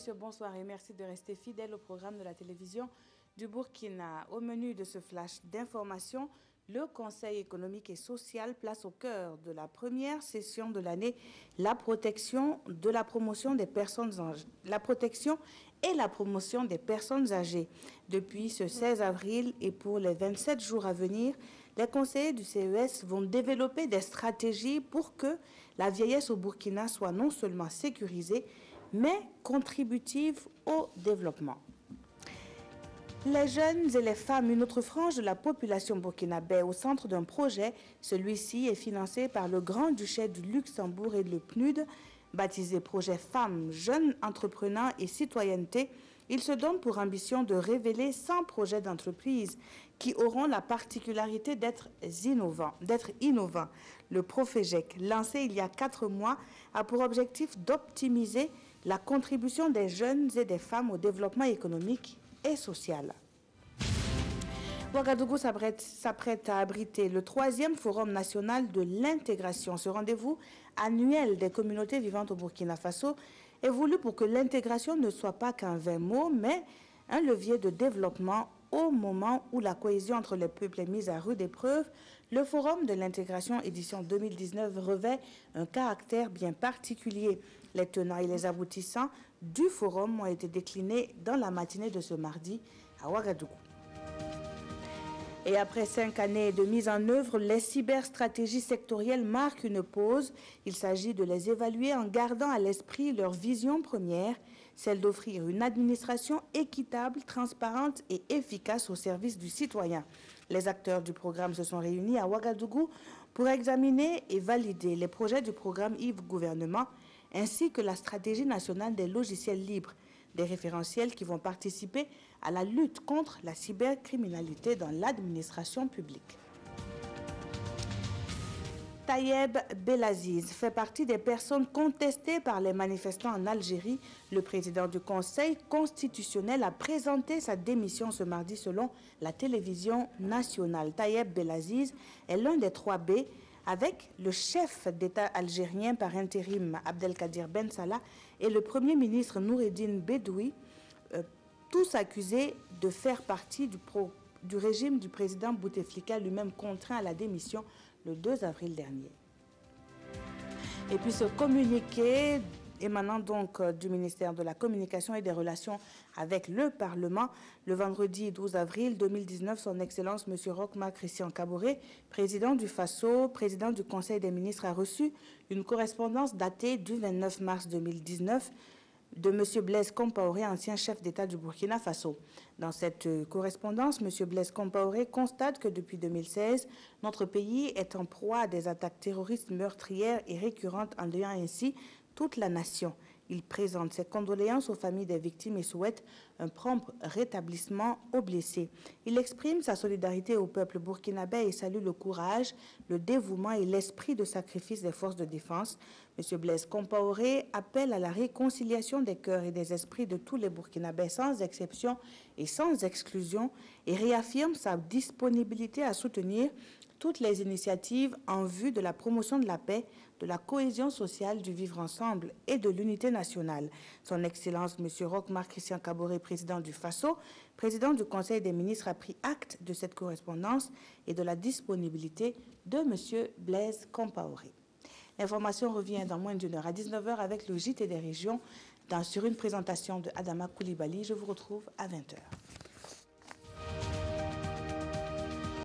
messieurs, bonsoir et merci de rester fidèles au programme de la télévision du Burkina. Au menu de ce flash d'information, le Conseil économique et social place au cœur de la première session de l'année la protection et la promotion des personnes âgées. Depuis ce 16 avril et pour les 27 jours à venir, les conseillers du CES vont développer des stratégies pour que la vieillesse au Burkina soit non seulement sécurisée, mais contributive au développement. Les jeunes et les femmes, une autre frange de la population burkinabé au centre d'un projet. Celui-ci est financé par le Grand-Duché du Luxembourg et le PNUD, baptisé Projet Femmes, Jeunes Entrepreneurs et Citoyenneté. Il se donne pour ambition de révéler 100 projets d'entreprise qui auront la particularité d'être innovants. Le Profegec, lancé il y a 4 mois, a pour objectif d'optimiser la contribution des jeunes et des femmes au développement économique et social. Ouagadougou s'apprête à abriter le 3e Forum national de l'intégration. Ce rendez-vous annuel des communautés vivantes au Burkina Faso est voulu pour que l'intégration ne soit pas qu'un vain mot, mais un levier de développement au moment où la cohésion entre les peuples est mise à rude épreuve. Le Forum de l'intégration édition 2019 revêt un caractère bien particulier. Les tenants et les aboutissants du forum ont été déclinés dans la matinée de ce mardi à Ouagadougou. Et après 5 années de mise en œuvre, les cyberstratégies sectorielles marquent une pause. Il s'agit de les évaluer en gardant à l'esprit leur vision première, celle d'offrir une administration équitable, transparente et efficace au service du citoyen. Les acteurs du programme se sont réunis à Ouagadougou pour examiner et valider les projets du programme Yves Gouvernement ainsi que la stratégie nationale des logiciels libres, des référentiels qui vont participer à la lutte contre la cybercriminalité dans l'administration publique. Tayeb Belaziz fait partie des personnes contestées par les manifestants en Algérie. Le président du Conseil constitutionnel a présenté sa démission ce mardi selon la télévision nationale. Tayeb Belaziz est l'un des 3 B avec le chef d'État algérien par intérim Abdelkader Ben Salah et le Premier ministre Noureddine Bedoui, tous accusés de faire partie du régime du président Bouteflika, lui-même contraint à la démission le 2 avril dernier. Et puis ce communiqué émanant donc du ministère de la Communication et des Relations avec le Parlement, le vendredi 12 avril 2019, son Excellence M. Roch-Marc Christian Kaboré, président du FASO, président du Conseil des ministres, a reçu une correspondance datée du 29 mars 2019 de M. Blaise Compaoré, ancien chef d'État du Burkina Faso. Dans cette correspondance, M. Blaise Compaoré constate que depuis 2016, notre pays est en proie à des attaques terroristes meurtrières et récurrentes, endeuillant ainsi toute la nation. Il présente ses condoléances aux familles des victimes et souhaite un prompt rétablissement aux blessés. Il exprime sa solidarité au peuple burkinabé et salue le courage, le dévouement et l'esprit de sacrifice des forces de défense. M. Blaise Compaoré appelle à la réconciliation des cœurs et des esprits de tous les Burkinabés sans exception et sans exclusion et réaffirme sa disponibilité à soutenir toutes les initiatives en vue de la promotion de la paix, de la cohésion sociale, du vivre ensemble et de l'unité nationale. Son Excellence M. Roch-Marc Christian Kaboré, président du FASO, président du Conseil des ministres, a pris acte de cette correspondance et de la disponibilité de M. Blaise Compaoré. L'information revient dans moins d'1 heure à 19 h avec le JT des régions sur une présentation de Adama Koulibaly. Je vous retrouve à 20 h.